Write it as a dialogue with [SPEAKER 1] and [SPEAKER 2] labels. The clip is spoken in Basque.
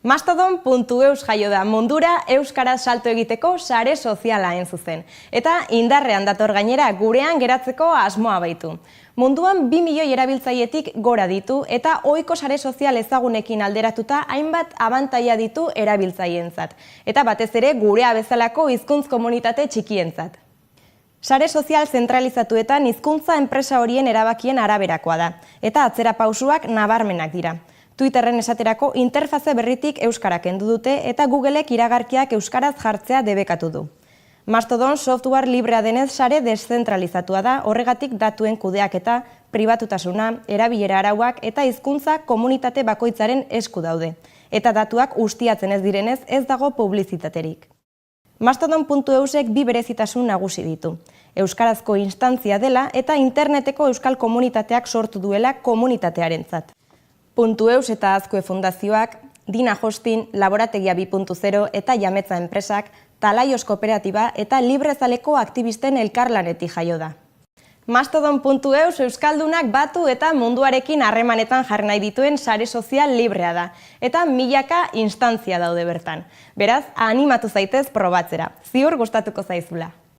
[SPEAKER 1] Mastodon.eus jaio da mundura euskaraz salto egiteko sare soziala hain zuzen. Eta indarrean dator gainera gurean geratzeko asmoa baitu. Munduan 2 milioi erabiltzailetik gora ditu eta ohiko sare sozial ezagunekin alderatuta hainbat abantaila ditu erabiltzaileentzat. Eta batez ere gurea bezalako hizkuntz komunitate txikientzat. Sare sozial zentralizatuetan hizkuntza enpresa horien erabakien araberakoa da. Eta atzerapausoak nabarmenak dira. Twitterren esaterako interfaze berritik euskara kendu dute eta Googleek iragarkiak euskaraz jartzea debekatu du. Mastodon software librea denez sare deszentralizatua da, horregatik datuen kudeaketa, pribatutasuna, erabilera arauak eta hizkuntza komunitate bakoitzaren esku daude. Eta datuak ustiatzen ez direnez ez dago publizitaterik. Mastodon.eusek 2 berezitasun nagusi ditu. Euskarazko instantzia dela eta interneteko euskal komunitateak sortu duela komunitatearentzat. .eus eta Azkue Fundazioak, Dina Hosting, Laborategia 2.0 eta Jametza enpresak, Talaios Kooperatiba eta librezaleko aktivisten elkarlanetik jaio da. Mastodon.eus euskaldunak batu eta munduarekin harremanetan jarri nahi dituen sare sozial librea da, eta milaka instantzia daude bertan. Beraz, animatu zaitez probatzera, ziur gustatuko zaizula.